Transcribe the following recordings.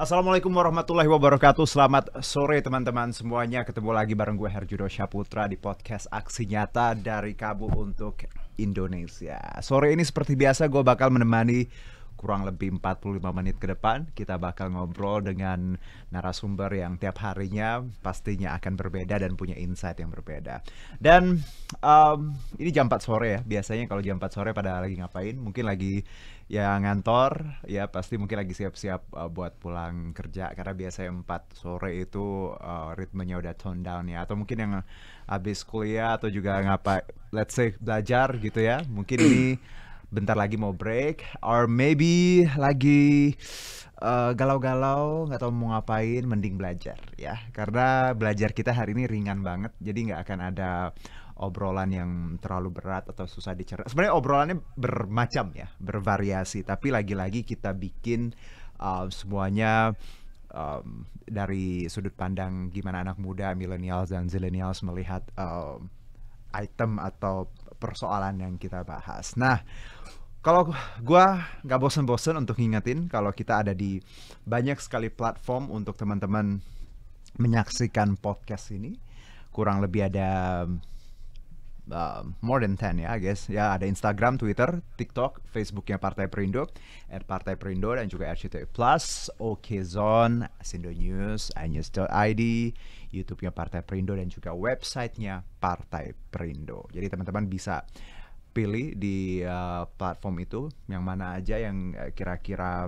Assalamualaikum warahmatullahi wabarakatuh. Selamat sore teman-teman semuanya. Ketemu lagi bareng gue Herjudo Syaputra di podcast Aksi Nyata dari Kabu untuk Indonesia. Sore ini seperti biasa gue bakal menemani kurang lebih 45 menit ke depan. Kita bakal ngobrol dengan narasumber yang tiap harinya pastinya akan berbeda dan punya insight yang berbeda. Dan ini jam 4 sore ya. Biasanya kalau jam 4 sore pada lagi ngapain? Mungkin lagi ya ngantor, ya pasti mungkin lagi siap-siap buat pulang kerja. Karena biasanya 4 sore itu ritmenya udah tone down ya. Atau mungkin yang habis kuliah atau juga let's say belajar gitu ya. Mungkin ini bentar lagi mau break, or maybe lagi galau-galau, nggak tahu mau ngapain, mending belajar ya. Karena belajar kita hari ini ringan banget, jadi nggak akan ada obrolan yang terlalu berat atau susah dicerna. Sebenarnya obrolannya bermacam ya, bervariasi, tapi lagi-lagi kita bikin semuanya dari sudut pandang gimana anak muda, millennials dan zillennials melihat item atau persoalan yang kita bahas. Nah, kalau gue nggak bosen-bosen untuk ngingetin kalau kita ada di banyak sekali platform untuk teman-teman menyaksikan podcast ini. Kurang lebih ada more than 10 ya, I guess. Ya, ada Instagram, Twitter, TikTok, Facebooknya Partai Perindo, @Partai Perindo, dan juga RCTI Plus, Okezone, Asindo News, iNews.id, YouTube-nya Partai Perindo, dan juga websitenya Partai Perindo. Jadi teman-teman bisa pilih di platform itu yang mana aja yang kira-kira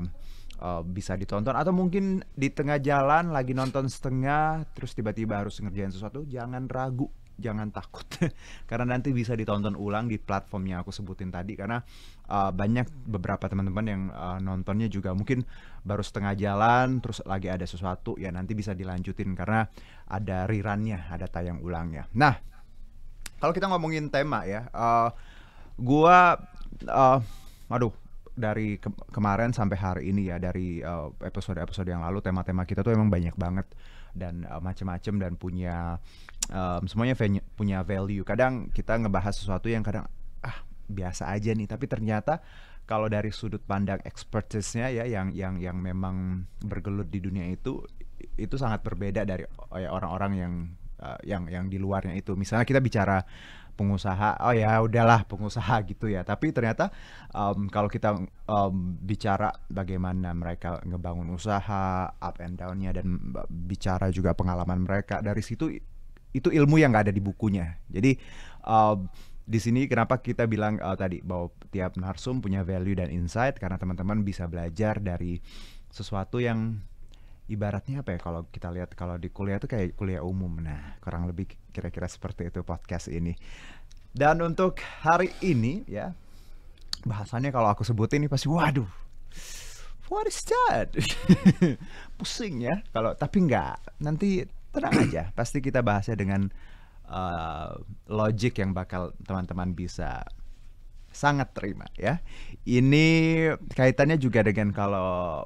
bisa ditonton, atau mungkin di tengah jalan lagi nonton setengah terus tiba-tiba harus ngerjain sesuatu, jangan ragu, jangan takut karena nanti bisa ditonton ulang di platform yang aku sebutin tadi. Karena banyak beberapa teman-teman yang nontonnya juga mungkin baru setengah jalan terus lagi ada sesuatu, ya nanti bisa dilanjutin karena ada rerunnya, ada tayang ulangnya. Nah, kalau kita ngomongin tema ya, gua dari kemarin sampai hari ini ya, dari episode-episode yang lalu, tema-tema kita tuh emang banyak banget dan macam-macam dan punya semuanya punya value. Kadang kita ngebahas sesuatu yang kadang biasa aja nih, tapi ternyata kalau dari sudut pandang expertise-nya ya, yang memang bergelut di dunia itu sangat berbeda dari orang-orang yang di luarnya itu. Misalnya kita bicara pengusaha, oh ya udahlah pengusaha gitu ya. Tapi ternyata kalau kita bicara bagaimana mereka ngebangun usaha, up and down-nya, dan bicara juga pengalaman mereka, dari situ itu ilmu yang nggak ada di bukunya. Jadi di sini kenapa kita bilang tadi bahwa tiap narsum punya value dan insight, karena teman-teman bisa belajar dari sesuatu yang ibaratnya apa ya, kalau kita lihat kalau di kuliah itu kayak kuliah umum. Nah, kurang lebih kira-kira seperti itu podcast ini. Dan untuk hari ini ya, bahasannya kalau aku sebutin ini pasti waduh, what is that? Pusing ya. Tapi enggak, nanti tenang aja. Pasti kita bahasnya dengan logic yang bakal teman-teman bisa sangat terima ya. Ini kaitannya juga dengan kalau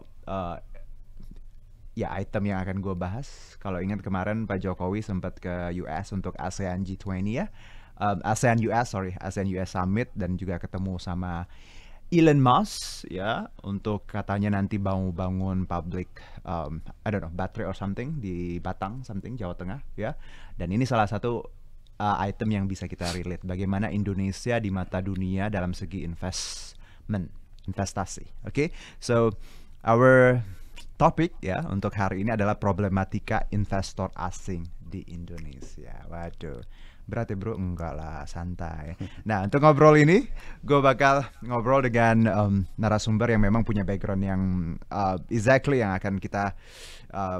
ya item yang akan gue bahas. Kalau ingat kemarin Pak Jokowi sempat ke US untuk ASEAN G20 ya, ASEAN US Summit, dan juga ketemu sama Elon Musk ya, untuk katanya nanti bangun public I don't know, battery or something di Batang something, Jawa Tengah ya. Dan ini salah satu item yang bisa kita relate, bagaimana Indonesia di mata dunia dalam segi investasi. Okay? So our topik ya untuk hari ini adalah problematika investor asing di Indonesia. Waduh, berat ya bro? Enggak lah, santai. Nah, untuk ngobrol ini gue bakal ngobrol dengan narasumber yang memang punya background yang exactly yang akan kita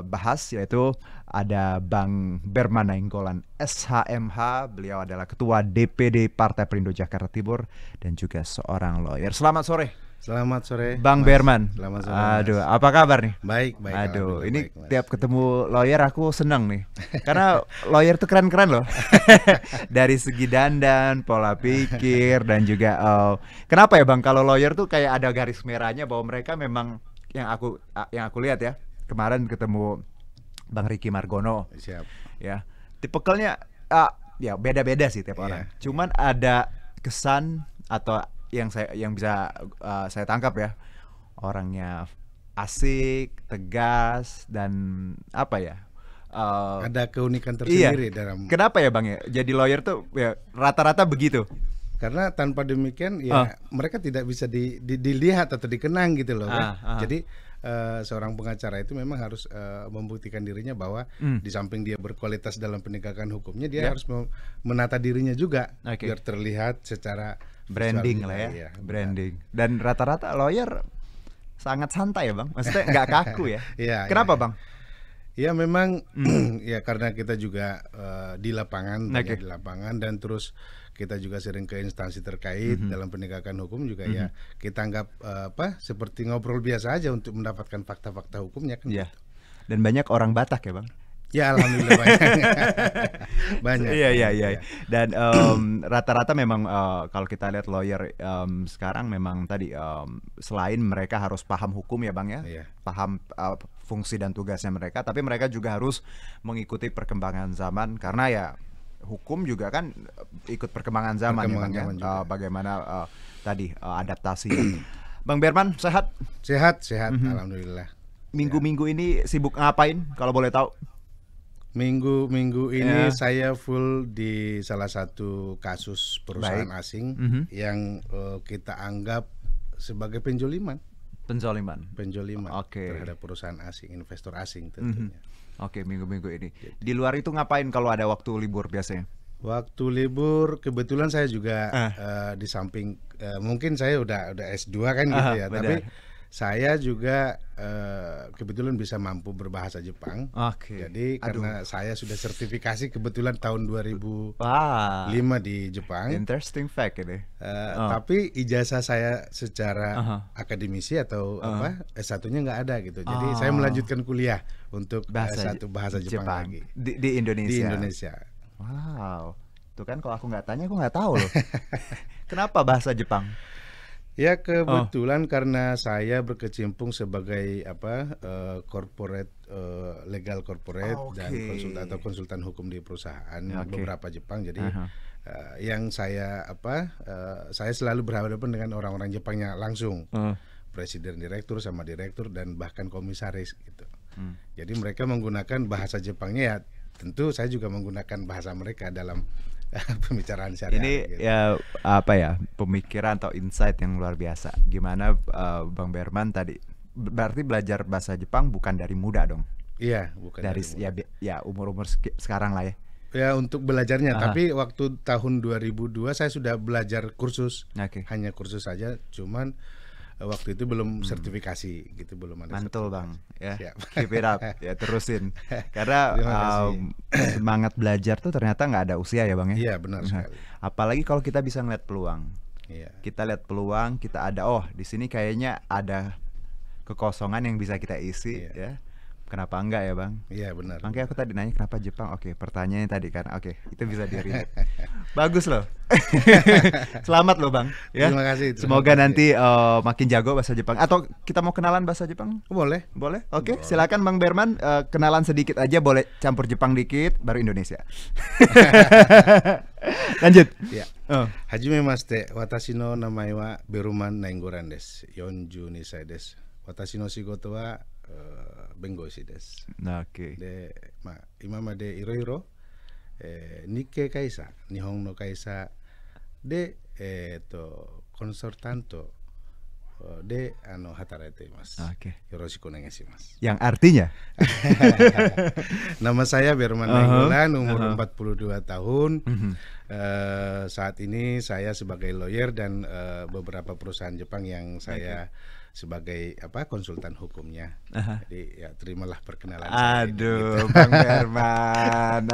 bahas, yaitu ada Bang Berman Nainggolan SHMH. Beliau adalah Ketua DPD Partai Perindo Jakarta Timur dan juga seorang lawyer. Selamat sore. Selamat sore, Bang Mas. Berman. Selamat sore, Aduh, Mas. apa kabar nih? Baik. Aduh, ini baik, tiap ketemu lawyer aku seneng nih. Karena lawyer tuh keren-keren loh. Dari segi dandan, pola pikir, dan juga kenapa ya Bang, kalau lawyer tuh kayak ada garis merahnya, bahwa mereka memang yang aku lihat ya. Kemarin ketemu Bang Ricky Margono. Siap. Ya. Tipikalnya ya beda-beda sih tiap orang. Cuman ada kesan atau yang bisa saya tangkap ya, orangnya asik, tegas, dan apa ya? Ada keunikan Iya. tersendiri dalam. Kenapa ya Bang ya? Jadi lawyer tuh ya rata-rata begitu. Karena tanpa demikian ya mereka tidak bisa dilihat atau dikenang gitu loh kan. Jadi seorang pengacara itu memang harus membuktikan dirinya bahwa di samping dia berkualitas dalam penegakan hukumnya, dia harus menata dirinya juga biar terlihat secara branding visual lah ya, iya, branding. Dan rata-rata lawyer sangat santai ya Bang, maksudnya nggak kaku ya. Iya, Kenapa iya. Bang? Ya memang ya karena kita juga di lapangan, banyak di lapangan, dan terus kita juga sering ke instansi terkait dalam penegakan hukum juga ya kita anggap seperti ngobrol biasa aja untuk mendapatkan fakta-fakta hukumnya kan. Iya. Dan banyak orang Batak ya Bang? Ya alhamdulillah banyak. Banyak. Iya. Dan rata-rata memang kalau kita lihat lawyer sekarang memang tadi selain mereka harus paham hukum ya Bang ya, paham fungsi dan tugasnya mereka, tapi mereka juga harus mengikuti perkembangan zaman karena ya hukum juga kan ikut perkembangan zaman ya Bang ya. Bagaimana tadi adaptasi. Bang Berman sehat? Sehat. Alhamdulillah. Minggu-minggu ini sibuk ngapain kalau boleh tahu? Minggu ini saya full di salah satu kasus perusahaan asing yang kita anggap sebagai penjoliman terhadap perusahaan asing, investor asing tentunya. Oke, minggu-minggu ini. Di luar itu ngapain kalau ada waktu libur biasanya? Waktu libur kebetulan saya juga di samping mungkin saya udah S2 kan gitu ya, tapi saya juga kebetulan bisa mampu berbahasa Jepang. Jadi karena saya sudah sertifikasi kebetulan tahun 2005 di Jepang. Interesting fact ini. Tapi ijazah saya secara akademisi atau S1-nya nggak ada gitu. Jadi saya melanjutkan kuliah untuk S1 bahasa Jepang lagi di Indonesia. Di Indonesia. Wow. Tuh kan kalau aku nggak tanya aku nggak tahu loh. Kenapa bahasa Jepang? Ya kebetulan karena saya berkecimpung sebagai corporate legal corporate dan konsultan hukum di perusahaan beberapa Jepang. Jadi yang saya saya selalu berhadapan dengan orang-orang Jepangnya langsung, presiden, direktur sama direktur dan bahkan komisaris gitu. Jadi mereka menggunakan bahasa Jepangnya, ya tentu saya juga menggunakan bahasa mereka dalam pembicaraan sehari-hari. Ini gitu. Ya pemikiran atau insight yang luar biasa. Gimana Bang Berman tadi berarti belajar bahasa Jepang bukan dari muda dong? Iya, bukan dari ya umur-umur sekarang lah ya. Ya untuk belajarnya, tapi waktu tahun 2002 saya sudah belajar kursus. Hanya kursus saja, cuman waktu itu belum sertifikasi gitu, belum ada. Mantul Bang ya. Keep it up ya, terusin. Karena semangat belajar tuh ternyata nggak ada usia ya Bang ya. Iya benar sekali. Apalagi kalau kita bisa ngeliat peluang. Kita lihat peluang, kita ada di sini kayaknya ada kekosongan yang bisa kita isi ya. Kenapa enggak ya Bang? Iya benar. Makanya aku tadi nanya kenapa Jepang. Pertanyaannya tadi kan. Itu bisa di-relate. Bagus loh. Selamat loh Bang ya. Terima kasih. Semoga nanti makin jago bahasa Jepang. Atau kita mau kenalan bahasa Jepang? Boleh. Oke. Silakan Bang Berman, kenalan sedikit aja, boleh campur Jepang dikit baru Indonesia. Lanjut. Ya. Hajimemashite, watashi no namae wa Beruman Nainggoran desu. 42 歳です. Watashi no shigoto wa 弁護士です。で、今までいろいろ日系会社、日本の会社でコンサルタントで働いています。よろしくお願いします。Yang artinya? Nama saya Berman Nainggolan, umur 42 tahun. Saat ini saya sebagai lawyer dan beberapa perusahaan Jepang yang saya sebagai konsultan hukumnya. Jadi ya terimalah perkenalan saya. Aduh, gitu. Bang Berman.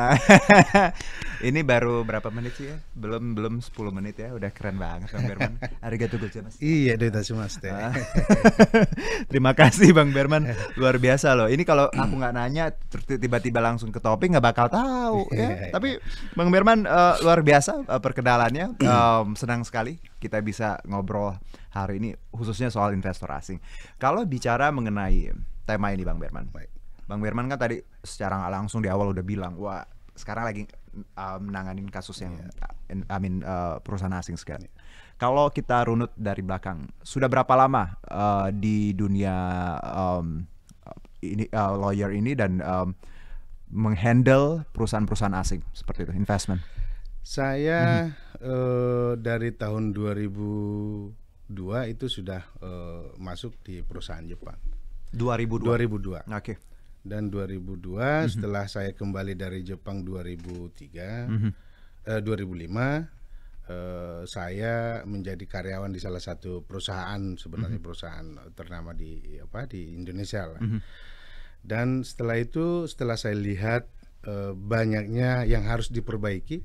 Ini baru berapa menit sih ya? Belum 10 menit ya. Udah keren banget Bang Berman. Arigatou gozaimasu. Iya, doitashimashite. Terima kasih Bang Berman. Luar biasa loh. Ini kalau aku nggak nanya tiba-tiba langsung ke topik nggak bakal tahu ya. Tapi Bang Berman luar biasa perkenalannya. Senang sekali kita bisa ngobrol hari ini khususnya soal investor asing. Kalau bicara mengenai tema ini Bang Berman. Bang Berman kan tadi secara nggak langsung di awal udah bilang, wah sekarang lagi menanganin kasus yang perusahaan asing sekarang. Kalau kita runut dari belakang, sudah berapa lama di dunia lawyer ini dan menghandle perusahaan-perusahaan asing seperti itu, investment? Saya dari tahun 2002 itu sudah masuk di perusahaan Jepang. 2002. Oke. Dan 2002 setelah saya kembali dari Jepang 2005 saya menjadi karyawan di salah satu perusahaan, sebenarnya perusahaan ternama di Indonesia lah. Dan setelah itu, setelah saya lihat banyaknya yang harus diperbaiki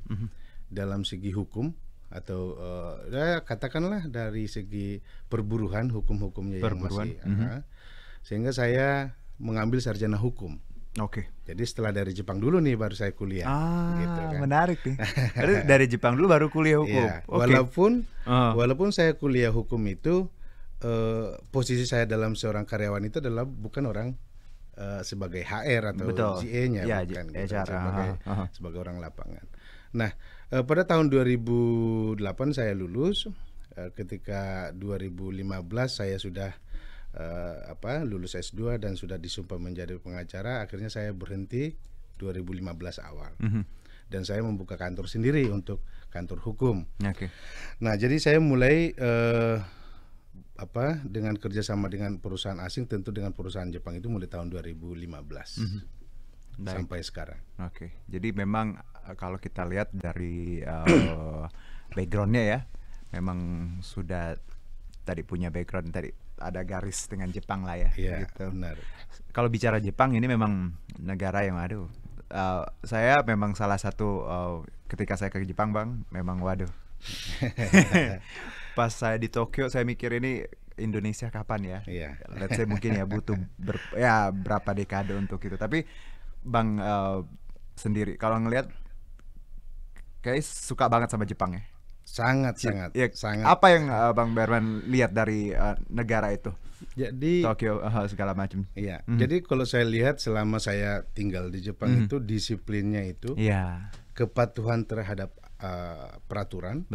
dalam segi hukum atau ya katakanlah dari segi perburuhan, hukum-hukumnya yang masih sehingga saya mengambil sarjana hukum. Oke. Jadi setelah dari Jepang dulu nih baru saya kuliah. Gitu kan. Menarik nih. Dari Jepang dulu baru kuliah hukum. Iya. Walaupun saya kuliah hukum itu posisi saya dalam seorang karyawan itu adalah bukan orang sebagai HR atau GA-nya, bukan gitu, sebagai orang lapangan. Nah, pada tahun 2008 saya lulus. Ketika 2015 saya sudah lulus S2 dan sudah disumpah menjadi pengacara. Akhirnya saya berhenti 2015 awal. Dan saya membuka kantor sendiri untuk kantor hukum. Nah, jadi saya mulai dengan kerjasama dengan perusahaan asing, tentu dengan perusahaan Jepang itu mulai tahun 2015 sampai sekarang. Jadi memang kalau kita lihat dari backgroundnya ya, memang sudah tadi punya background, tadi ada garis dengan Jepang lah ya. Gitu. Benar. Kalau bicara Jepang ini memang negara yang saya memang salah satu ketika saya ke Jepang Bang, memang pas saya di Tokyo saya mikir ini Indonesia kapan ya? Let's say mungkin ya butuh berapa dekade untuk itu. Tapi Bang sendiri kalau ngelihat kayak suka banget sama Jepang ya? Sangat. Apa yang Bang Berman lihat dari negara itu? Jadi Tokyo segala macam. Iya. Jadi kalau saya lihat selama saya tinggal di Jepang itu disiplinnya itu, kepatuhan terhadap peraturan,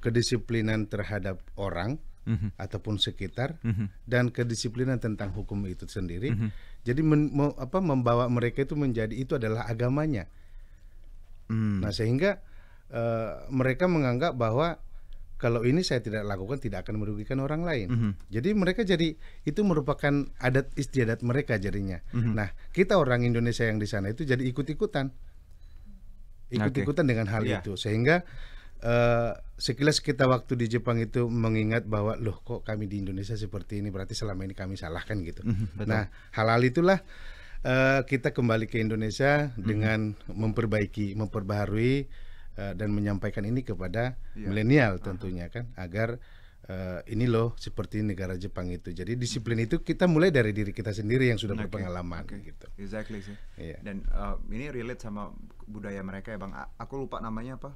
kedisiplinan terhadap orang ataupun sekitar, dan kedisiplinan tentang hukum itu sendiri. Jadi membawa mereka itu menjadi itu adalah agamanya. Nah, sehingga mereka menganggap bahwa kalau ini saya tidak lakukan tidak akan merugikan orang lain. Jadi mereka itu merupakan adat istiadat mereka jadinya. Nah, kita orang Indonesia yang di sana itu jadi ikut-ikutan dengan hal itu, sehingga sekilas kita waktu di Jepang itu mengingat bahwa loh kok kami di Indonesia seperti ini, berarti selama ini kami salah kan gitu. Nah, hal-hal itulah kita kembali ke Indonesia dengan memperbaharui dan menyampaikan ini kepada milenial tentunya kan, agar ini loh seperti negara Jepang itu. Jadi disiplin itu kita mulai dari diri kita sendiri yang sudah berpengalaman gitu. Exactly sih. Dan ini relate sama budaya mereka ya Bang. Aku lupa namanya apa.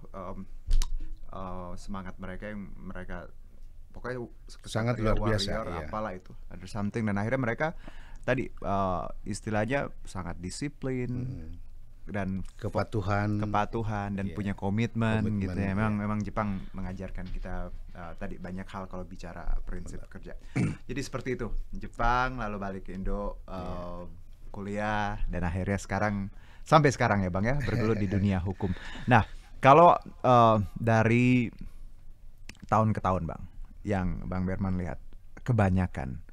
Semangat mereka yang mereka pokoknya sangat luar biasa. Apalah itu. Ada something, dan akhirnya mereka tadi istilahnya sangat disiplin. Dan kepatuhan dan punya komitmen gitu ya. Memang Jepang mengajarkan kita tadi banyak hal kalau bicara prinsip kerja. Jadi seperti itu, Jepang lalu balik ke Indo, kuliah, dan akhirnya sampai sekarang ya Bang ya, bergelut di dunia hukum. Nah, kalau dari tahun ke tahun Bang, yang Bang Berman lihat, kebanyakan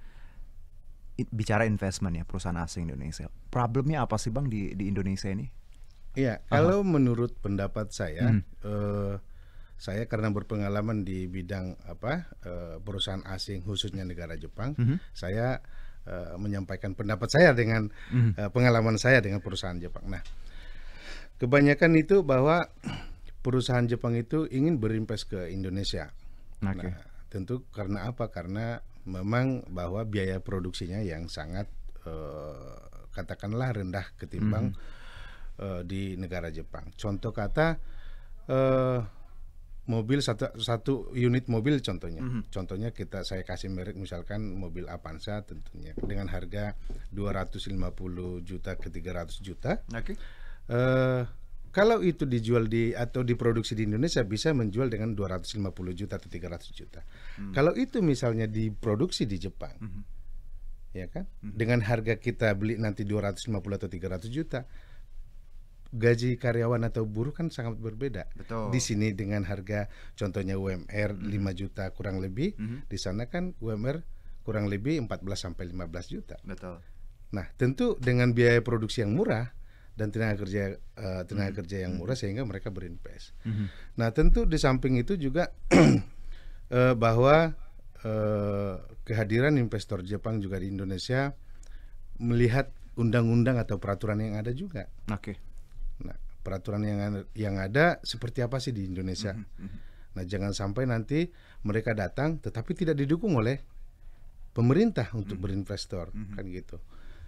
bicara investment ya, perusahaan asing Indonesia, problemnya apa sih Bang di Indonesia ini? Iya, kalau menurut pendapat saya, saya karena berpengalaman di bidang perusahaan asing khususnya negara Jepang, saya menyampaikan pendapat saya dengan pengalaman saya dengan perusahaan Jepang. Nah, kebanyakan itu bahwa perusahaan Jepang itu ingin berinvest ke Indonesia. Nah, tentu karena apa? Karena memang bahwa biaya produksinya yang sangat katakanlah rendah ketimbang di negara Jepang. Contoh kata mobil satu unit mobil contohnya. Contohnya saya kasih merek misalkan mobil Avanza tentunya dengan harga 250 juta ke 300 juta. Kalau itu dijual atau diproduksi di Indonesia bisa menjual dengan 250 juta atau 300 juta. Kalau itu misalnya diproduksi di Jepang, ya kan, dengan harga kita beli nanti 250 atau 300 juta, gaji karyawan atau buruh kan sangat berbeda. Betul. Di sini dengan harga contohnya UMR 5 juta kurang lebih, di sana kan UMR kurang lebih 14 sampai 15 juta. Betul. Nah, tentu dengan biaya produksi yang murah dan tenaga kerja yang murah sehingga mereka berinvest. Nah, tentu di samping itu juga bahwa kehadiran investor Jepang juga di Indonesia melihat undang-undang atau peraturan yang ada juga. Oke. Nah, peraturan yang ada seperti apa sih di Indonesia? Nah, jangan sampai nanti mereka datang tetapi tidak didukung oleh pemerintah untuk berinvestor, kan gitu.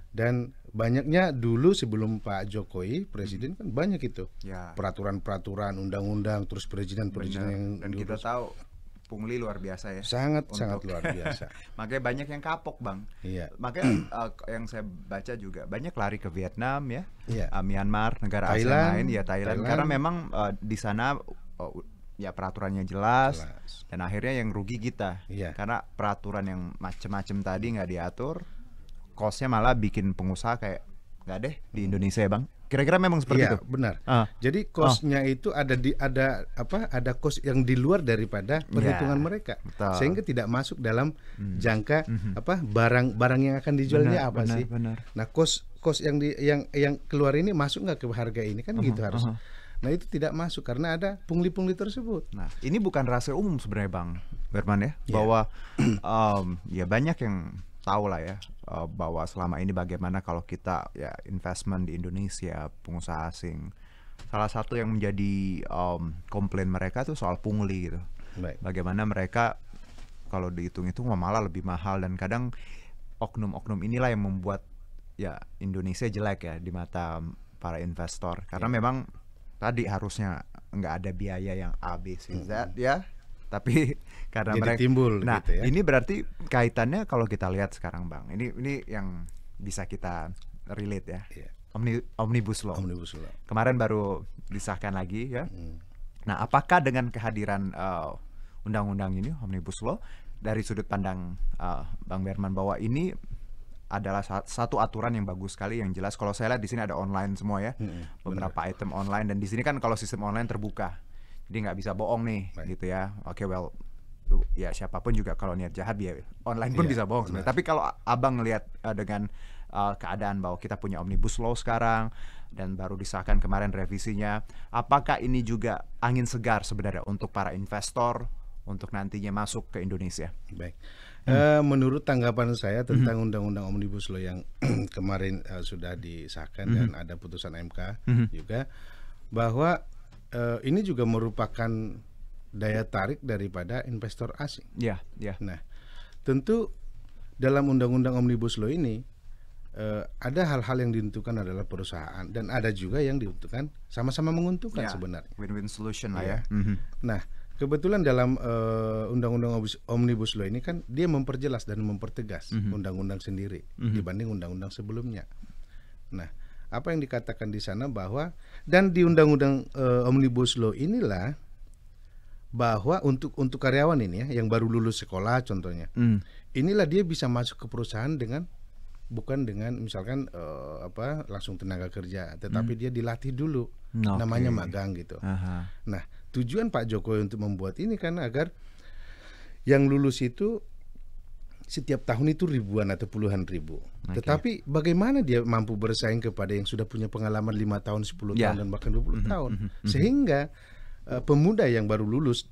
Dan banyaknya dulu sebelum Pak Jokowi presiden kan banyak itu peraturan-peraturan, undang-undang, terus perizinan-perizinan yang dan kita tahu pungli luar biasa ya. Sangat luar biasa. Makanya banyak yang kapok, Bang. Iya. Makanya yang saya baca juga banyak lari ke Vietnam ya, Iya. Myanmar, negara Asia lain ya, Thailand. Karena memang di sana ya peraturannya jelas dan akhirnya yang rugi kita. Iya. Karena peraturan yang macem-macem tadi nggak diatur, cost-nya malah bikin pengusaha kayak nggak deh di Indonesia ya, Bang. Kira-kira memang seperti itu. Iya, benar. Jadi cost-nya itu ada cost yang di luar daripada perhitungan mereka. Betul. Sehingga tidak masuk dalam jangka barang yang akan dijualnya sih. Benar. Nah, cost yang keluar ini masuk nggak ke harga ini kan gitu harus. Nah, itu tidak masuk karena ada pungli-pungli tersebut. Nah, ini bukan rahasia umum sebenarnya, Bang Berman ya, bahwa ya banyak yang tahu lah ya bahwa selama ini bagaimana kalau kita ya investment di Indonesia, pengusaha asing, salah satu yang menjadi komplain mereka tuh soal pungli gitu. Baik. Bagaimana mereka kalau dihitung-hitung malah lebih mahal, dan kadang oknum-oknum inilah yang membuat ya Indonesia jelek ya di mata para investor, karena memang tadi harusnya nggak ada biaya yang A, B, C, Z ya. Tapi karena jadi mereka timbul gitu ya. Ini berarti kaitannya kalau kita lihat sekarang, Bang. Ini yang bisa kita relate ya. Iya. Omnibus Law. Omnibus Law. Kemarin baru disahkan lagi ya. Nah, apakah dengan kehadiran undang-undang ini Omnibus Law dari sudut pandang Bang Berman bahwa ini adalah satu aturan yang bagus sekali, yang jelas kalau saya lihat di sini ada online semua ya. Beberapa item online, dan di sini kan kalau sistem online terbuka. Jadi nggak bisa bohong nih, gitu ya. Oke, well, ya siapapun juga kalau niat jahat ya online pun bisa bohong sebenarnya. Tapi kalau Abang ngelihat dengan keadaan bahwa kita punya Omnibus Law sekarang dan baru disahkan kemarin revisinya, apakah ini juga angin segar sebenarnya untuk para investor untuk nantinya masuk ke Indonesia? Baik. Menurut tanggapan saya tentang Undang-Undang Omnibus Law yang kemarin sudah disahkan dan ada putusan MK juga, bahwa ini juga merupakan daya tarik daripada investor asing. Iya. Nah, tentu dalam Undang-Undang Omnibus Law ini ada hal-hal yang ditentukan adalah perusahaan dan ada juga yang ditentukan sama-sama menguntungkan sebenarnya. Win-win solution lah ya. Nah, kebetulan dalam Undang-Undang Omnibus Law ini kan dia memperjelas dan mempertegas undang-undang sendiri dibanding undang-undang sebelumnya. Nah, apa yang dikatakan di sana bahwa dan di Undang-Undang Omnibus Law inilah bahwa untuk karyawan ini ya yang baru lulus sekolah contohnya, inilah dia bisa masuk ke perusahaan bukan dengan misalkan langsung tenaga kerja, tetapi dia dilatih dulu, namanya magang gitu. Nah, tujuan Pak Jokowi untuk membuat ini kan agar yang lulus itu setiap tahun itu ribuan atau puluhan ribu. Tetapi bagaimana dia mampu bersaing kepada yang sudah punya pengalaman 5 tahun, 10 tahun dan bahkan 20 tahun. Sehingga pemuda yang baru lulus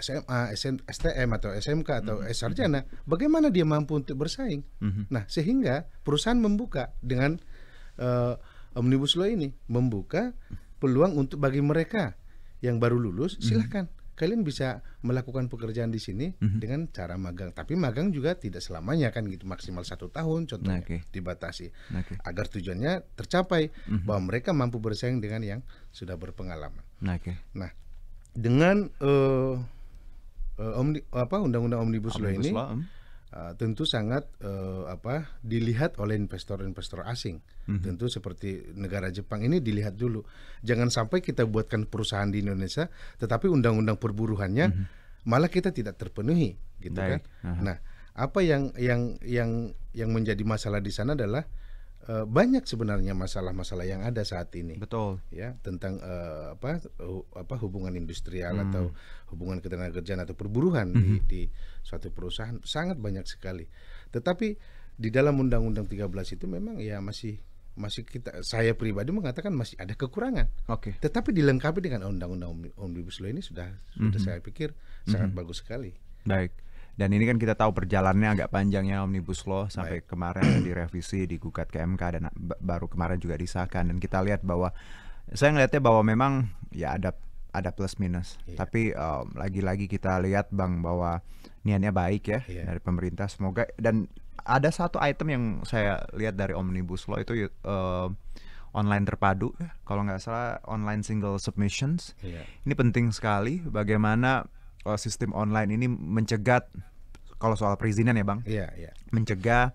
SMA, STM atau SMK atau sarjana, bagaimana dia mampu untuk bersaing? Nah, sehingga perusahaan membuka dengan Omnibus Law ini membuka peluang untuk bagi mereka yang baru lulus, silahkan kalian bisa melakukan pekerjaan di sini dengan cara magang. Tapi magang juga tidak selamanya kan gitu, maksimal 1 tahun contohnya dibatasi. Agar tujuannya tercapai bahwa mereka mampu bersaing dengan yang sudah berpengalaman. Nah, dengan Undang-Undang Omnibus Law ini tentu sangat dilihat oleh investor-investor asing. Tentu seperti negara Jepang ini dilihat dulu. Jangan sampai kita buatkan perusahaan di Indonesia, tetapi undang-undang perburuhannya malah kita tidak terpenuhi, gitu kan? Nah, apa yang menjadi masalah di sana adalah banyak sebenarnya masalah-masalah yang ada saat ini. Betul. Ya, tentang hubungan industrial atau hubungan ketenagakerjaan atau perburuhan di suatu perusahaan sangat banyak sekali. Tetapi di dalam Undang-Undang 13 itu memang ya masih saya pribadi mengatakan masih ada kekurangan. Tetapi dilengkapi dengan Undang-Undang Omnibus Law ini sudah saya pikir sangat bagus sekali. Baik. Dan ini kan kita tahu perjalanannya agak panjang ya Omnibus Law sampai kemarin direvisi, digugat ke MK dan baru kemarin juga disahkan. Dan kita lihat bahwa saya ngelihatnya bahwa memang ya ada plus minus. Tapi lagi-lagi kita lihat Bang bahwa niatnya baik ya dari pemerintah, semoga. Dan ada satu item yang saya lihat dari Omnibus Law itu online terpadu ya, kalau nggak salah online single submissions. Ini penting sekali bagaimana sistem online ini mencegat, kalau soal perizinan ya Bang, mencegah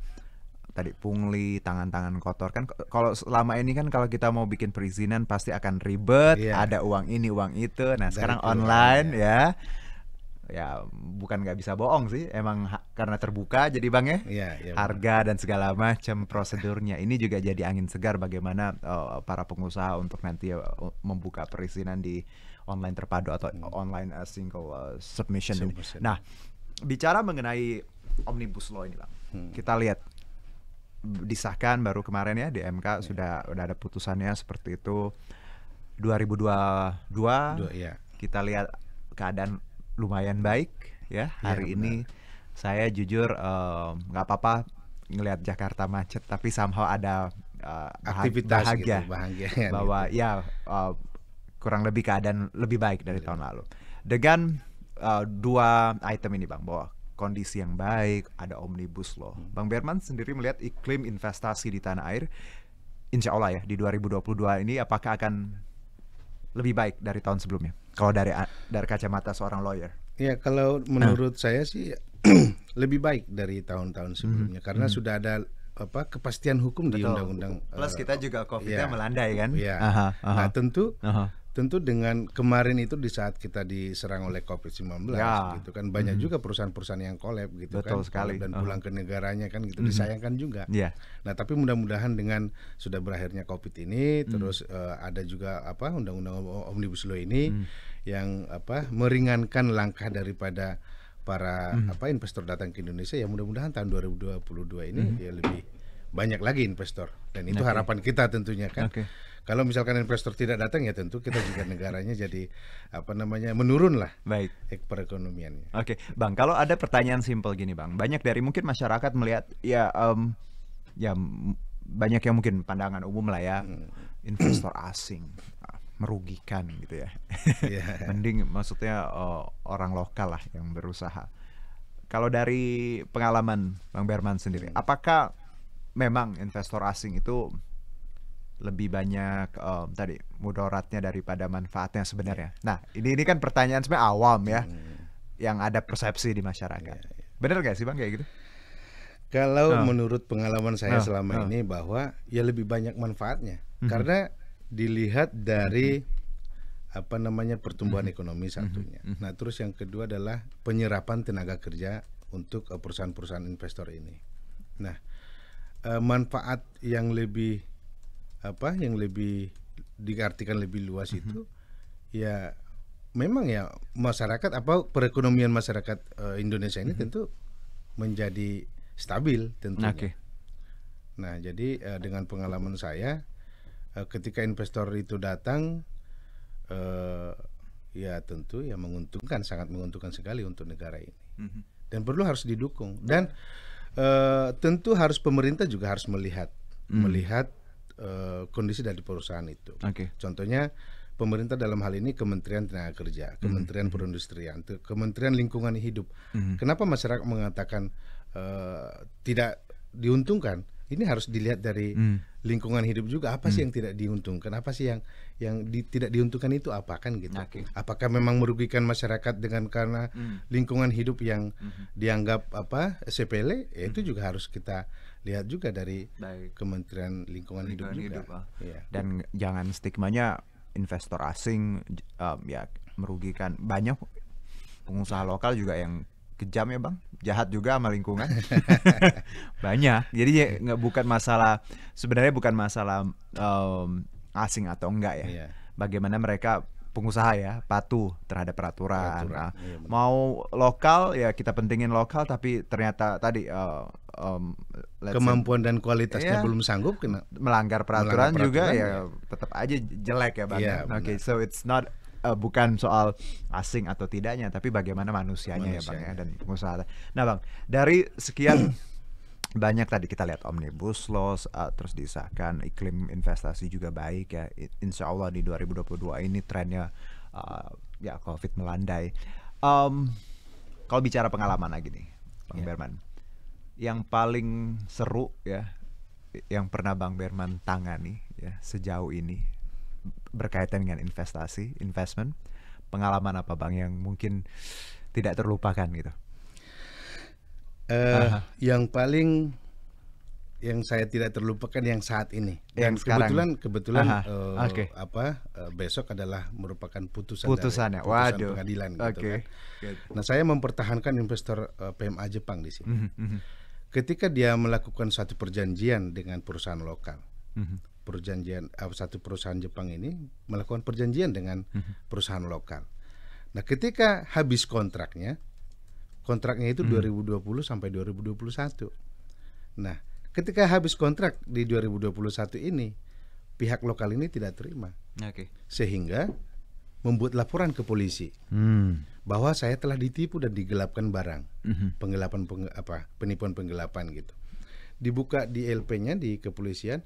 tadi pungli, tangan-tangan kotor kan. Kalau selama ini kan kalau kita mau bikin perizinan pasti akan ribet, ada uang ini uang itu. Nah sekarang online ya bukan nggak bisa bohong sih, emang karena terbuka jadi Bang ya, harga dan segala macam prosedurnya. Ini juga jadi angin segar bagaimana para pengusaha untuk nanti membuka perizinan di online terpadu atau online single submission ini. Nah, bicara mengenai Omnibus Law ini Bang, kita lihat disahkan baru kemarin ya di MK, sudah ada putusannya seperti itu. 2022 kita lihat keadaan lumayan baik ya hari ini. Saya jujur nggak apa-apa ngelihat Jakarta macet, tapi somehow ada aktivitas bahagia gitu, bahwa gitu. Kurang lebih keadaan lebih baik dari tahun lalu. Dengan dua item ini Bang, bahwa kondisi yang baik, ada Omnibus Law. Bang Berman sendiri melihat iklim investasi di tanah air, insya Allah ya di 2022 ini apakah akan lebih baik dari tahun sebelumnya? Kalau dari kacamata seorang lawyer. Ya kalau menurut saya sih lebih baik dari tahun-tahun sebelumnya, karena sudah ada kepastian hukum di undang-undang. Plus kita juga COVID-nya melandai kan. Nah tentu dengan kemarin itu di saat kita diserang oleh COVID-19 gitu kan, banyak juga perusahaan-perusahaan yang kolab gitu. Betul kan sekali. Dan pulang ke negaranya kan gitu, disayangkan juga. Nah tapi mudah-mudahan dengan sudah berakhirnya COVID ini terus ada juga undang-undang Omnibus Law ini yang meringankan langkah daripada para investor datang ke Indonesia. Ya mudah-mudahan tahun 2022 ini ya lebih banyak lagi investor, dan itu harapan kita tentunya kan. Kalau misalkan investor tidak datang ya tentu kita juga negaranya jadi menurun lah perekonomiannya. Bang, kalau ada pertanyaan simpel gini Bang, banyak dari mungkin masyarakat melihat ya banyak yang mungkin pandangan umum lah ya, investor asing merugikan gitu ya. Mending maksudnya orang lokal lah yang berusaha. Kalau dari pengalaman Bang Berman sendiri, apakah memang investor asing itu lebih banyak tadi mudaratnya daripada manfaatnya sebenarnya? Nah, ini kan pertanyaan sebenarnya awam ya, yang ada persepsi di masyarakat. Benar nggak sih Bang kayak gitu? Kalau menurut pengalaman saya selama ini bahwa ya lebih banyak manfaatnya, karena dilihat dari pertumbuhan ekonomi satunya. Nah, terus yang kedua adalah penyerapan tenaga kerja untuk perusahaan-perusahaan investor ini. Nah, manfaat yang lebih diartikan lebih luas itu ya memang ya masyarakat perekonomian masyarakat Indonesia ini tentu menjadi stabil tentunya. Nah jadi dengan pengalaman saya ketika investor itu datang ya tentu ya menguntungkan, sangat menguntungkan sekali untuk negara ini, dan harus didukung, dan tentu harus pemerintah juga harus melihat kondisi dari perusahaan itu. Contohnya pemerintah dalam hal ini Kementerian Tenaga Kerja, Kementerian Perindustrian, Kementerian Lingkungan Hidup. Kenapa masyarakat mengatakan tidak diuntungkan? ini harus dilihat dari lingkungan hidup juga, apa sih yang tidak diuntungkan, apa sih yang tidak diuntungkan itu apa kan gitu. Apakah memang merugikan masyarakat dengan karena lingkungan hidup yang dianggap sepele, ya itu juga harus kita lihat juga dari Kementerian Lingkungan Hidup juga. Ya. Dan jangan stigmanya investor asing ya merugikan. Banyak pengusaha lokal juga yang kejam ya Bang, jahat juga sama lingkungan. Banyak. Jadi ya, bukan masalah, sebenarnya bukan masalah asing atau enggak ya. Bagaimana mereka pengusaha ya patuh terhadap peraturan. Nah, mau lokal ya kita pentingin lokal, tapi ternyata tadi kemampuan dan kualitasnya belum sanggup, kena melanggar peraturan juga ya tetap aja jelek ya Bang. Oke, so it's not bukan soal asing atau tidaknya, tapi bagaimana manusianya ya Bang ya, dan pengusaha. Nah Bang, dari sekian banyak tadi kita lihat omnibus laws, terus disahkan, iklim investasi juga baik ya. Insya Allah di 2022 ini trennya ya COVID melandai. Kalau bicara pengalaman lagi nih Bang Berman, yang paling seru ya yang pernah Bang Berman tangani ya sejauh ini berkaitan dengan investment, pengalaman apa Bang yang mungkin tidak terlupakan gitu? Yang paling yang saya tidak terlupakan yang saat ini, dan kebetulan besok adalah merupakan putusan pengadilan gitu kan. Nah, saya mempertahankan investor PMA Jepang di sini. Ketika dia melakukan satu perjanjian dengan perusahaan lokal, satu perusahaan Jepang ini melakukan perjanjian dengan perusahaan lokal. Nah, ketika habis kontraknya itu 2020 sampai 2021. Nah, ketika habis kontrak di 2021 ini, pihak lokal ini tidak terima, sehingga membuat laporan ke polisi bahwa saya telah ditipu dan digelapkan barang, penipuan penggelapan gitu. Dibuka di LP-nya di kepolisian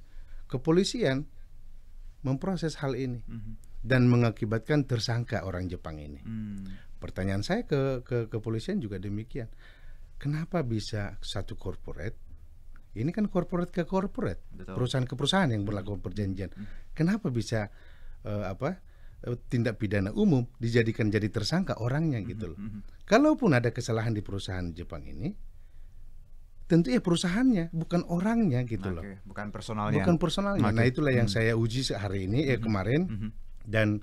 memproses hal ini dan mengakibatkan tersangka orang Jepang ini. Pertanyaan saya ke kepolisian juga demikian. Kenapa bisa satu corporate, ini kan corporate ke corporate, perusahaan ke perusahaan yang berlaku perjanjian, kenapa bisa tindak pidana umum dijadikan jadi tersangka orangnya gitu loh. Kalaupun ada kesalahan di perusahaan Jepang ini, tentu ya perusahaannya, bukan orangnya gitu loh. Bukan personalnya. Nah, itulah yang saya uji hari ini kemarin, dan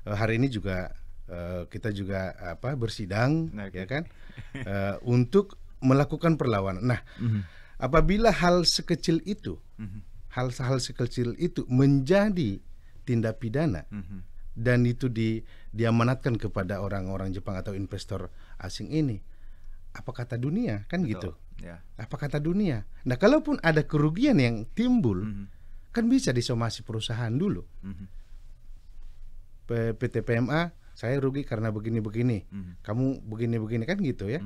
hari ini juga kita juga bersidang ya kan, untuk melakukan perlawanan. Nah, apabila hal sekecil itu menjadi tindak pidana dan itu diamanatkan kepada orang-orang Jepang atau investor asing ini, apa kata dunia kan? Betul. Gitu. Apa kata dunia? Nah, kalaupun ada kerugian yang timbul, kan bisa disomasi perusahaan dulu. PT PMA, saya rugi karena begini-begini, kamu begini-begini kan gitu ya.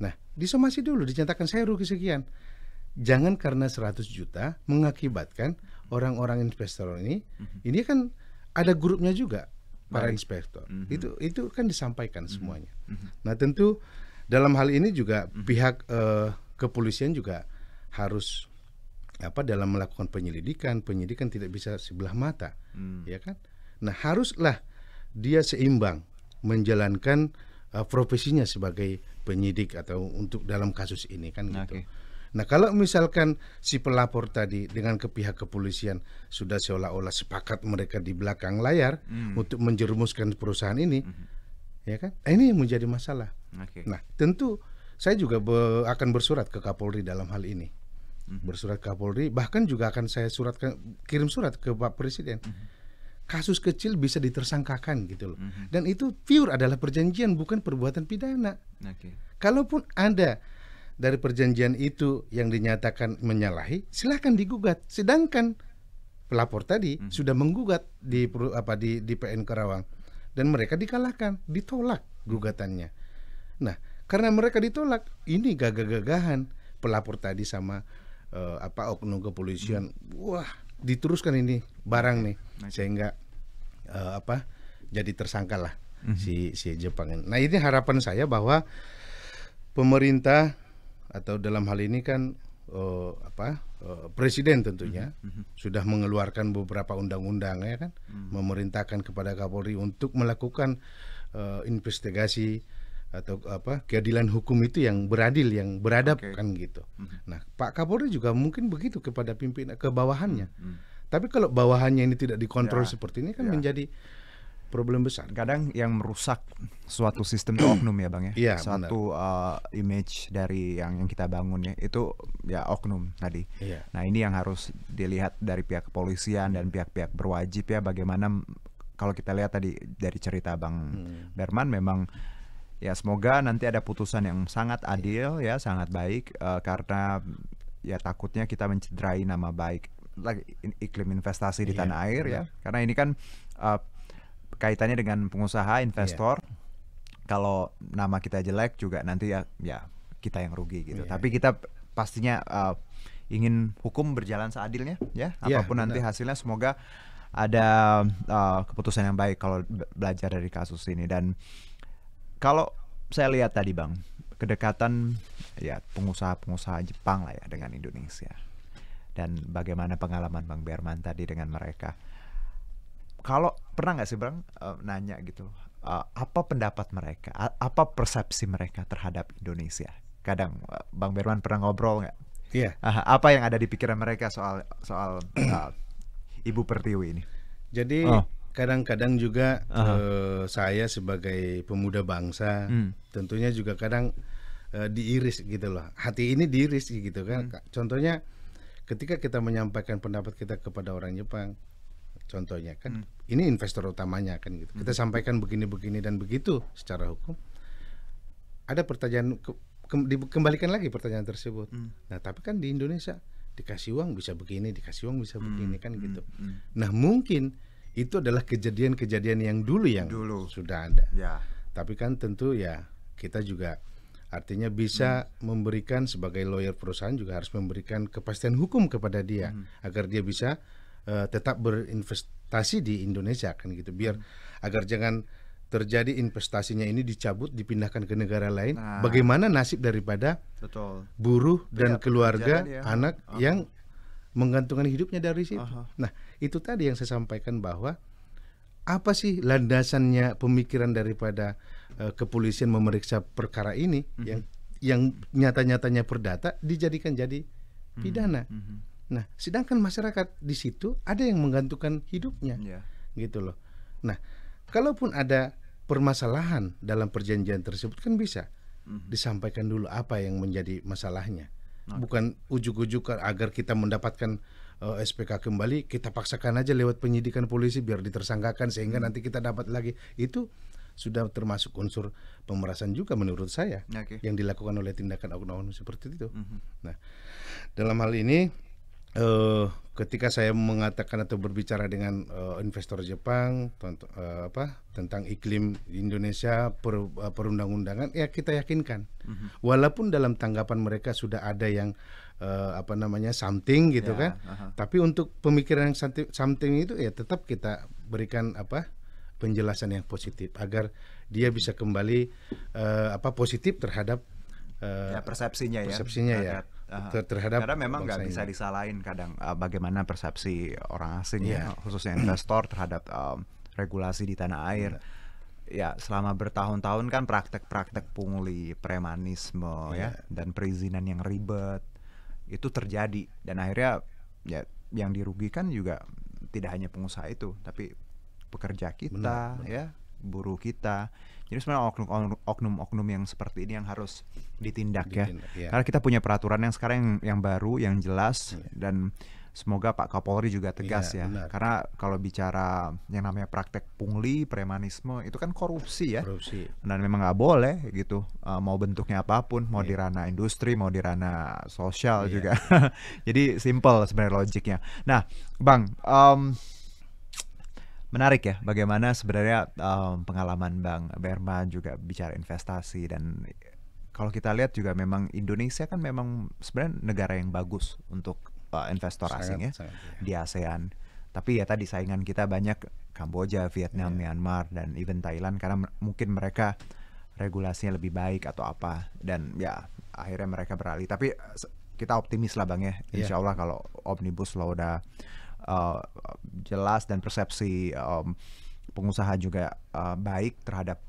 Nah, disomasi dulu, dinyatakan saya rugi sekian. Jangan karena 100 juta mengakibatkan orang-orang investor ini kan ada grupnya juga, para investor. Itu kan disampaikan semuanya. Nah, tentu dalam hal ini juga pihak kepolisian juga harus dalam melakukan penyidikan tidak bisa sebelah mata, ya kan? Nah, haruslah dia seimbang menjalankan profesinya sebagai penyidik atau untuk dalam kasus ini kan gitu. Nah, kalau misalkan si pelapor tadi dengan pihak kepolisian sudah seolah-olah sepakat mereka di belakang layar untuk menjerumuskan perusahaan ini, ya kan? Ini yang menjadi masalah. Nah, tentu saya juga akan bersurat ke Kapolri dalam hal ini. Bersurat ke Kapolri, bahkan juga akan saya kirim surat ke Pak Presiden. Kasus kecil bisa ditersangkakan gitu loh. Dan itu pure adalah perjanjian, bukan perbuatan pidana. Kalaupun ada dari perjanjian itu yang dinyatakan menyalahi, silakan digugat. Sedangkan pelapor tadi sudah menggugat di PN Karawang dan mereka dikalahkan, ditolak gugatannya. Nah, karena mereka ditolak, ini gagah-gagahan pelapor tadi sama oknum kepolisian, wah diteruskan ini barang nih, sehingga jadi tersangka lah si Jepang ini. Nah, ini harapan saya bahwa pemerintah atau dalam hal ini kan Presiden tentunya sudah mengeluarkan beberapa undang-undang ya kan, memerintahkan kepada Kapolri untuk melakukan investigasi atau keadilan hukum itu yang beradil, yang beradab kan gitu. Nah, Pak Kapolri juga mungkin begitu kepada pimpinan ke bawahannya. Tapi kalau bawahannya ini tidak dikontrol seperti ini kan menjadi problem besar. Kadang yang merusak suatu sistem itu oknum ya Bang ya. Iya, suatu image dari yang kita bangun ya itu ya oknum tadi. Iya. Nah ini yang harus dilihat dari pihak kepolisian dan pihak-pihak berwajib ya, bagaimana kalau kita lihat tadi dari cerita Bang Berman, memang ya semoga nanti ada putusan yang sangat adil ya, sangat baik, karena ya takutnya kita mencederai nama baik iklim investasi di tanah air ya. Karena ini kan kaitannya dengan pengusaha, investor. Kalau nama kita jelek juga nanti ya kita yang rugi gitu. Tapi kita pastinya ingin hukum berjalan seadilnya ya. Apapun nanti hasilnya, semoga ada keputusan yang baik kalau belajar dari kasus ini. Dan kalau saya lihat tadi Bang, kedekatan ya pengusaha-pengusaha Jepang lah ya dengan Indonesia. Dan bagaimana pengalaman Bang Berman tadi dengan mereka. Kalau pernah nggak sih Bang nanya gitu, apa pendapat mereka, apa persepsi mereka terhadap Indonesia? Kadang Bang Berman pernah ngobrol nggak? Iya. Apa yang ada di pikiran mereka soal Ibu Pertiwi ini? Jadi kadang-kadang juga saya sebagai pemuda bangsa tentunya juga kadang diiris gitu loh. Hati ini diiris gitu kan. Contohnya ketika kita menyampaikan pendapat kita kepada orang Jepang, contohnya kan ini investor utamanya kan gitu. Kita sampaikan begini-begini dan begitu secara hukum. Ada pertanyaan dikembalikan lagi pertanyaan tersebut. Nah, tapi kan di Indonesia dikasih uang bisa begini, dikasih uang bisa begini kan gitu. Nah, mungkin itu adalah kejadian-kejadian yang dulu sudah ada. Ya. Tapi kan tentu ya kita juga artinya bisa memberikan, sebagai lawyer perusahaan juga harus memberikan kepastian hukum kepada dia agar dia bisa tetap berinvestasi di Indonesia kan gitu, biar agar jangan terjadi investasinya ini dicabut dipindahkan ke negara lain. Bagaimana nasib daripada buruh dan keluarga anak yang menggantungkan hidupnya dari situ. Nah, itu tadi yang saya sampaikan, bahwa apa sih landasannya pemikiran daripada kepolisian memeriksa perkara ini yang nyata-nyatanya perdata dijadikan jadi pidana. Nah, sedangkan masyarakat di situ ada yang menggantungkan hidupnya, gitu loh. Nah, kalaupun ada permasalahan dalam perjanjian tersebut kan bisa disampaikan dulu apa yang menjadi masalahnya. Bukan ujuk-ujuk agar kita mendapatkan SPK kembali, kita paksakan aja lewat penyidikan polisi biar ditersangkakan sehingga nanti kita dapat lagi. Itu sudah termasuk unsur pemerasan juga menurut saya, yang dilakukan oleh tindakan oknum seperti itu. Nah, dalam hal ini ketika saya mengatakan atau berbicara dengan investor Jepang tentang iklim Indonesia, perundang-undangan, ya kita yakinkan, walaupun dalam tanggapan mereka sudah ada yang something gitu kan, tapi untuk pemikiran yang something itu ya tetap kita berikan penjelasan yang positif agar dia bisa kembali positif terhadap persepsinya ya. Terhadap, karena memang nggak bisa disalahin kadang bagaimana persepsi orang asing ya, khususnya investor terhadap regulasi di tanah air. Ya, selama bertahun-tahun kan praktek-praktek pungli, premanisme dan perizinan yang ribet itu terjadi, dan akhirnya ya yang dirugikan juga tidak hanya pengusaha itu, tapi pekerja kita, benar. Buruh kita. Jadi sebenarnya oknum-oknum yang seperti ini yang harus ditindak ya. Karena kita punya peraturan yang sekarang yang baru, yang jelas, dan semoga Pak Kapolri juga tegas ya. Benar. Karena kalau bicara yang namanya praktek pungli, premanisme, itu kan korupsi ya. Dan memang nggak boleh gitu. Mau bentuknya apapun, mau di ranah industri, mau di ranah sosial juga. Jadi simple sebenarnya logiknya. Nah, Bang, menarik ya bagaimana sebenarnya pengalaman Bang Berman juga bicara investasi, dan kalau kita lihat juga memang Indonesia kan memang sebenarnya negara yang bagus untuk investor asing di ASEAN. Tapi ya tadi saingan kita banyak, Kamboja, Vietnam, Myanmar, dan even Thailand, karena mungkin mereka regulasinya lebih baik atau apa, dan ya akhirnya mereka beralih. Tapi kita optimis lah Bang ya. Insya Allah kalau Omnibus Law udah jelas dan persepsi pengusaha juga baik terhadap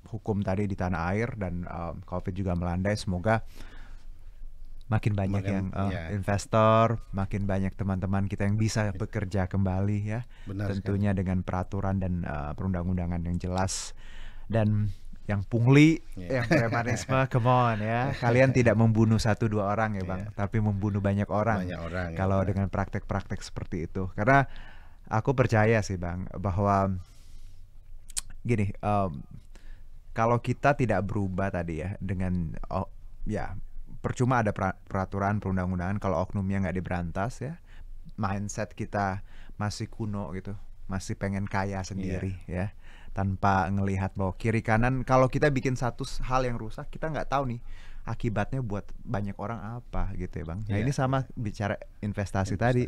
hukum tadi di tanah air dan COVID juga melandai, semoga makin banyak investor, makin banyak teman-teman kita yang bisa bekerja kembali ya. Benar tentunya sekali. Dengan peraturan dan perundang-undangan yang jelas dan yang pungli, yang premanisme, come on ya. Kalian tidak membunuh 1-2 orang ya Bang, tapi membunuh banyak orang. Kalau dengan praktek-praktek seperti itu. Karena aku percaya sih Bang bahwa gini, kalau kita tidak berubah tadi ya dengan percuma ada peraturan perundang-undangan kalau oknumnya nggak diberantas ya. Mindset kita masih kuno gitu, masih pengen kaya sendiri ya, tanpa ngelihat bahwa kiri kanan. Kalau kita bikin satu hal yang rusak, kita nggak tahu nih akibatnya buat banyak orang apa gitu ya Bang. Nah ini sama bicara investasi tadi,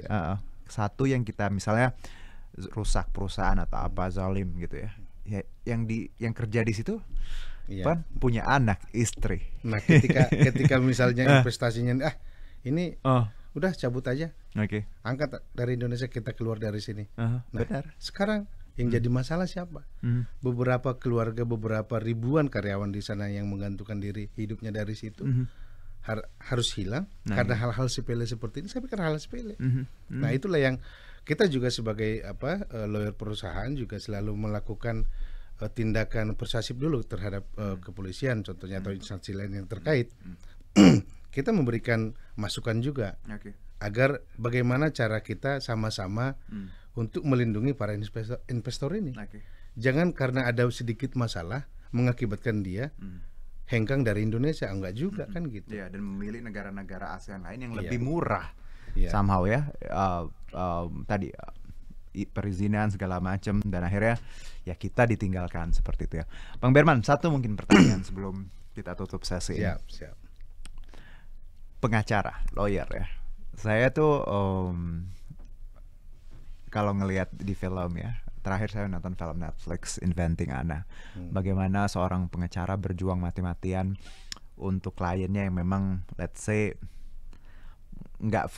satu yang kita misalnya rusak perusahaan atau apa, zalim gitu ya, yang kerja di situ kan punya anak, istri. Nah ketika misalnya investasinya ini udah cabut aja, angkat dari Indonesia, kita keluar dari sini. Benar. Sekarang yang jadi masalah siapa? Beberapa keluarga, beberapa ribuan karyawan di sana yang menggantungkan diri hidupnya dari situ harus hilang karena hal-hal sepele seperti ini. Saya pikir hal sepele. Nah itulah yang kita juga sebagai lawyer perusahaan juga selalu melakukan tindakan persuasif dulu terhadap kepolisian contohnya atau instansi lain yang terkait. Kita memberikan masukan juga agar bagaimana cara kita sama-sama untuk melindungi para investor ini. Jangan karena ada sedikit masalah mengakibatkan dia hengkang dari Indonesia, enggak juga kan gitu. Ya, dan memilih negara-negara ASEAN lain yang lebih murah somehow ya. Tadi perizinan segala macam dan akhirnya ya kita ditinggalkan seperti itu ya. Bang Berman, satu mungkin pertanyaan sebelum kita tutup sesi ini. Siap. Pengacara, lawyer ya. Saya tuh kalau ngelihat di film ya, terakhir saya nonton film Netflix Inventing Anna. Bagaimana seorang pengacara berjuang mati-matian untuk kliennya yang memang let's say nggak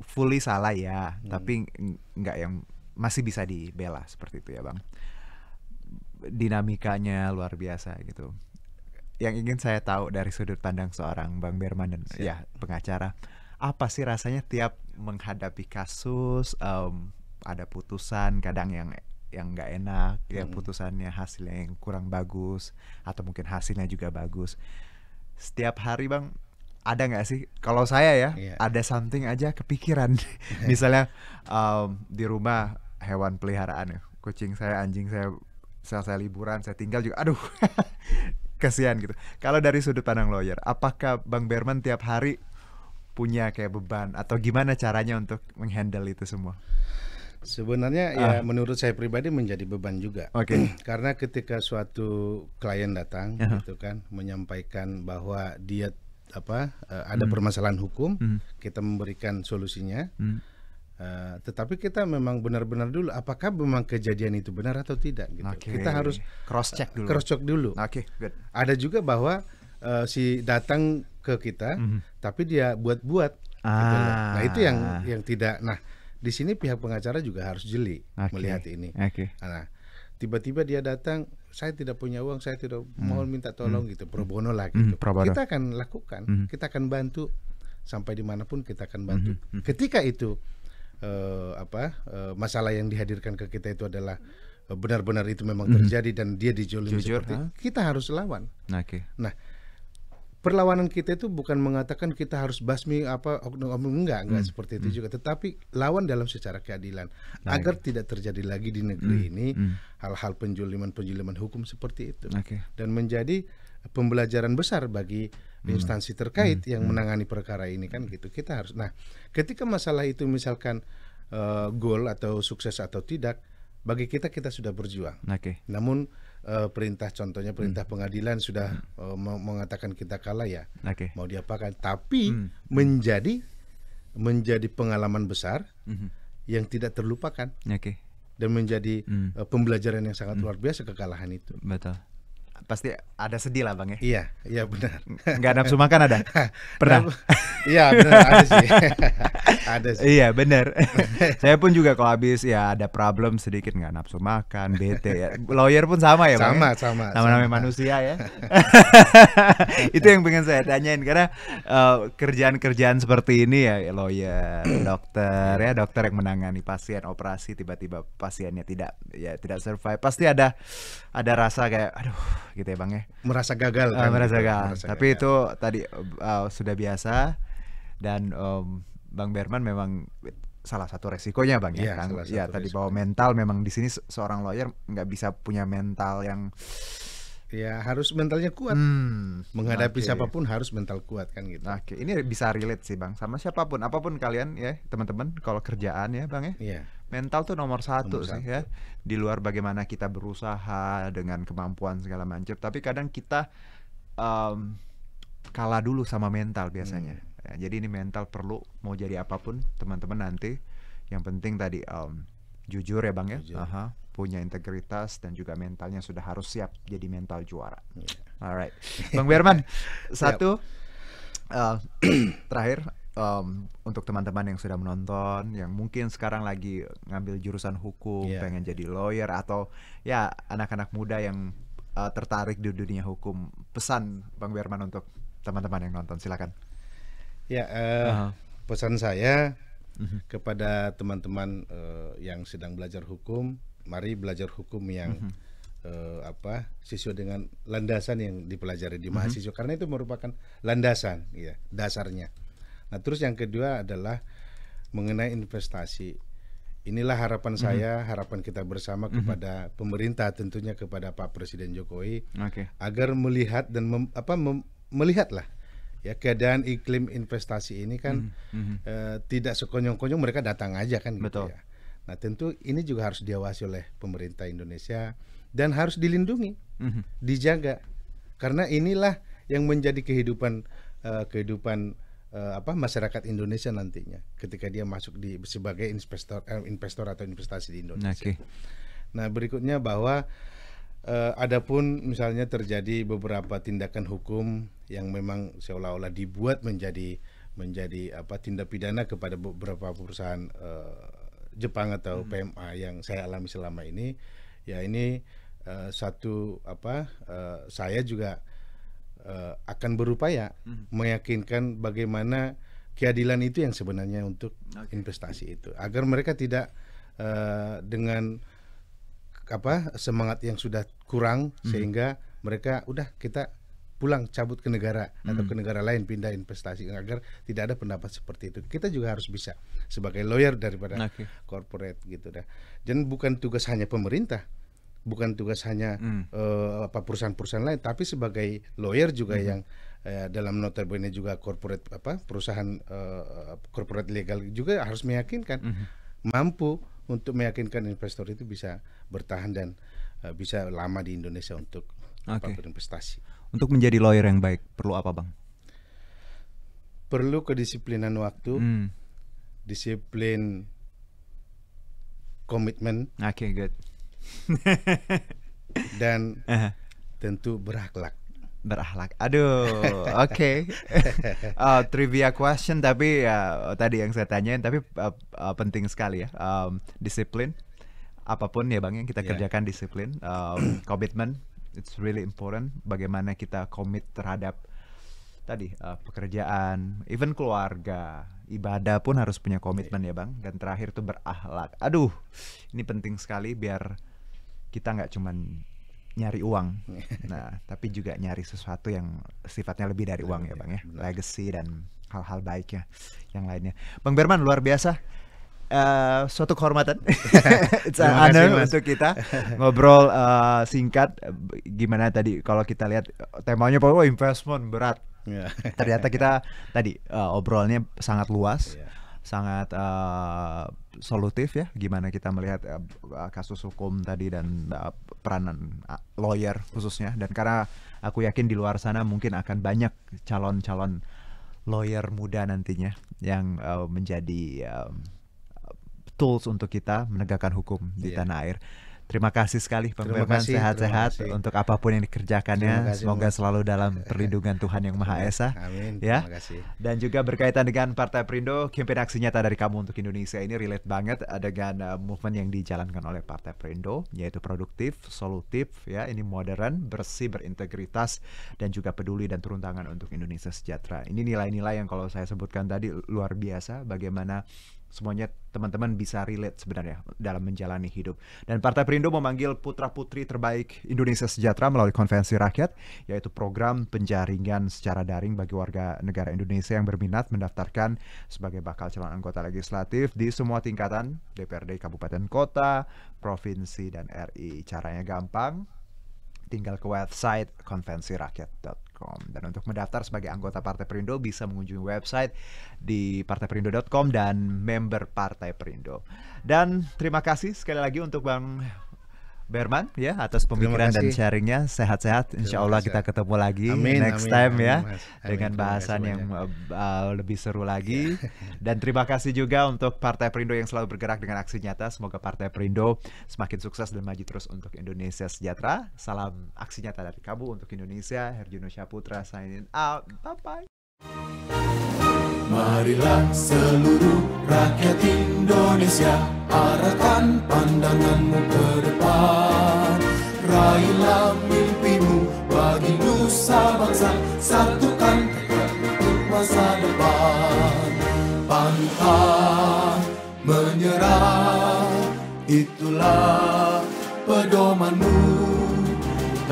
fully salah ya, tapi nggak yang masih bisa dibela seperti itu ya Bang. Dinamikanya luar biasa gitu. Yang ingin saya tahu dari sudut pandang seorang Bang Berman dan pengacara, apa sih rasanya tiap menghadapi kasus, ada putusan kadang yang nggak enak, ya putusannya hasilnya yang kurang bagus atau mungkin hasilnya juga bagus. Setiap hari Bang, ada nggak sih? Kalau saya ya, ada something aja kepikiran. Misalnya di rumah hewan peliharaan ya, kucing saya, anjing saya liburan, saya tinggal juga, aduh, kasihan gitu. Kalau dari sudut pandang lawyer, apakah Bang Berman tiap hari punya kayak beban atau gimana caranya untuk menghandle itu semua? Sebenarnya menurut saya pribadi menjadi beban juga. Karena ketika suatu klien datang gitu kan menyampaikan bahwa dia ada permasalahan hukum, kita memberikan solusinya. Tetapi kita memang benar-benar dulu apakah memang kejadian itu benar atau tidak gitu. Kita harus cross check dulu. Good. Ada juga bahwa si datang ke kita tapi dia buat-buat gitu loh. Nah itu yang tidak. Nah di sini pihak pengacara juga harus jeli melihat ini. Nah tiba-tiba dia datang, saya tidak punya uang, saya tidak mohon minta tolong gitu, pro bono lah gitu. Kita akan lakukan, kita akan bantu sampai dimanapun kita akan bantu. Ketika itu masalah yang dihadirkan ke kita itu adalah benar-benar itu memang terjadi dan dia dijolimi seperti itu, kita harus lawan. Nah perlawanan kita itu bukan mengatakan kita harus basmi oknum, enggak seperti itu juga, tetapi lawan dalam secara keadilan agar tidak terjadi lagi di negeri ini hal-hal penjoliman hukum seperti itu, dan menjadi pembelajaran besar bagi instansi terkait yang menangani perkara ini kan gitu. Kita harus, nah ketika masalah itu misalkan goal atau sukses atau tidak, bagi kita sudah berjuang. Namun contohnya perintah pengadilan sudah mengatakan kita kalah ya, mau diapakan, tapi menjadi pengalaman besar yang tidak terlupakan dan menjadi pembelajaran yang sangat luar biasa kekalahan itu. Betul. pasti ada sedih lah Bang ya. Iya, iya benar. Nggak nafsu makan ada? Pernah? Iya benar, ada sih. Ada sih. Iya benar. Saya pun juga kalau habis ya ada problem sedikit nggak nafsu makan, bete ya. Lawyer pun sama ya Bang? Sama. Nama-nama manusia ya. Itu yang pengen saya tanyain karena kerjaan-kerjaan seperti ini ya lawyer, dokter ya, dokter yang menangani pasien operasi tiba-tiba pasiennya tidak survive, pasti ada rasa kayak aduh gitu ya Bang ya. Merasa gagal kan. Merasa gagal. Tapi itu tadi sudah biasa dan Bang Berman memang salah satu resikonya Bang ya. Ya tadi bahwa mental memang di sini seorang lawyer nggak bisa punya mental yang ya harus mentalnya kuat. Menghadapi siapapun harus mental kuat kan gitu. Oke, ini bisa relate sih Bang sama siapapun, apapun kalian ya teman-teman kalau kerjaan ya Bang ya. Iya. Mental tuh nomor satu sih ya. Di luar bagaimana kita berusaha dengan kemampuan segala macam, tapi kadang kita kalah dulu sama mental biasanya. Ya, jadi ini mental perlu mau jadi apapun teman-teman nanti. Yang penting tadi jujur ya Bang ya. Punya integritas dan juga mentalnya sudah harus siap jadi mental juara. Alright, Bang Berman, satu terakhir untuk teman-teman yang sudah menonton, yang mungkin sekarang lagi ngambil jurusan hukum, pengen jadi lawyer atau ya anak-anak muda yang tertarik di dunia hukum, pesan Bang Berman untuk teman-teman yang nonton, silakan. Ya, pesan saya kepada teman-teman yang sedang belajar hukum. Mari belajar hukum yang sesuai dengan landasan yang dipelajari di mahasiswa, karena itu merupakan landasan ya, dasarnya. Nah, terus yang kedua adalah mengenai investasi. Inilah harapan saya, harapan kita bersama kepada pemerintah, tentunya kepada Pak Presiden Jokowi, agar melihat dan melihatlah ya keadaan iklim investasi ini kan tidak sekonyong-konyong mereka datang aja kan gitu. Ya. Nah, tentu ini juga harus diawasi oleh pemerintah Indonesia dan harus dilindungi, dijaga, karena inilah yang menjadi kehidupan masyarakat Indonesia nantinya ketika dia masuk sebagai investor atau investasi di Indonesia. Nah, berikutnya bahwa adapun misalnya terjadi beberapa tindakan hukum yang memang seolah-olah dibuat menjadi tindak pidana kepada beberapa perusahaan Jepang atau PMA yang saya alami selama ini, ya ini saya juga akan berupaya meyakinkan bagaimana keadilan itu yang sebenarnya untuk investasi itu, agar mereka tidak dengan semangat yang sudah kurang sehingga mereka udah kita pulang cabut ke negara atau ke negara lain pindah investasi, agar tidak ada pendapat seperti itu. Kita juga harus bisa sebagai lawyer daripada corporate gitu dah. Dan bukan tugas hanya pemerintah, bukan tugas hanya perusahaan-perusahaan lain, tapi sebagai lawyer juga yang dalam notabene juga corporate perusahaan corporate legal juga harus meyakinkan, mampu untuk meyakinkan investor itu bisa bertahan dan bisa lama di Indonesia untuk berinvestasi. Untuk menjadi lawyer yang baik perlu apa Bang? Perlu kedisiplinan waktu, disiplin, komitmen, good. dan tentu berakhlak. Aduh, trivia question tapi ya tadi yang saya tanyain, tapi penting sekali ya, disiplin apapun ya Bang yang kita kerjakan, disiplin, komitmen. It's really important bagaimana kita komit terhadap tadi pekerjaan, even keluarga, ibadah pun harus punya komitmen ya Bang. Dan terakhir tuh berakhlak. Aduh, ini penting sekali biar kita nggak cuman nyari uang, nah tapi juga nyari sesuatu yang sifatnya lebih dari uang ya Bang ya, legacy dan hal-hal baiknya yang lainnya. Bang Berman luar biasa. Suatu kehormatan. It's an honor untuk kita ngobrol singkat. Gimana tadi kalau kita lihat temanya investment berat. Ternyata kita tadi obrolnya sangat luas, sangat solutif ya. Gimana kita melihat kasus hukum tadi dan peranan lawyer khususnya. Dan karena aku yakin di luar sana mungkin akan banyak calon-calon lawyer muda nantinya yang menjadi tools untuk kita menegakkan hukum di tanah air. Terima kasih sekali Bang Berman, sehat-sehat untuk apapun yang dikerjakannya. Semoga selalu dalam perlindungan Tuhan Yang Maha Esa. Amin. Ya. Terima kasih. Dan juga berkaitan dengan Partai Perindo, kampanye aksi nyata dari Kamu untuk Indonesia ini relate banget dengan movement yang dijalankan oleh Partai Perindo, yaitu produktif, solutif, ya, ini modern, bersih, berintegritas, dan juga peduli dan turun tangan untuk Indonesia sejahtera. Ini nilai-nilai yang kalau saya sebutkan tadi luar biasa, bagaimana semuanya teman-teman bisa relate sebenarnya dalam menjalani hidup. Dan Partai Perindo memanggil putra-putri terbaik Indonesia Sejahtera melalui Konvensi Rakyat, yaitu program penjaringan secara daring bagi warga negara Indonesia yang berminat mendaftarkan sebagai bakal calon anggota legislatif di semua tingkatan, DPRD Kabupaten Kota, Provinsi, dan RI. Caranya gampang, tinggal ke website konvensirakyat.com. Dan untuk mendaftar sebagai anggota Partai Perindo bisa mengunjungi website di partaiperindo.com dan member Partai Perindo. Dan terima kasih sekali lagi untuk Bang Berman ya atas pemikiran dan sharingnya. Sehat-sehat, insya Allah kita ketemu lagi next time ya dengan bahasan yang lebih seru lagi. Dan terima kasih juga untuk Partai Perindo yang selalu bergerak dengan aksi nyata. Semoga Partai Perindo semakin sukses dan maju terus untuk Indonesia sejahtera. Salam aksi nyata dari Kamu untuk Indonesia. Herjunot Syaputra signing out. Bye-bye. Marilah seluruh rakyat Indonesia, arahkan pandanganmu ke depan. Raihlah mimpimu bagi nusa bangsa, satukan tekad untuk masa depan. Pantang menyerah, itulah pedomanmu.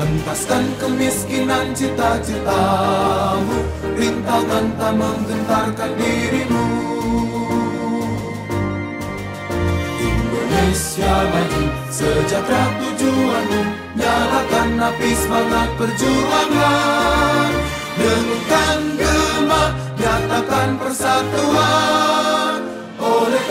Hentaskan kemiskinan cita-citamu, rintangan tak menggentarkan dirimu. Indonesia maju, sejahtera tujuanmu, nyalakan api semangat perjuangan. Dengunkan gema, nyatakan persatuan oleh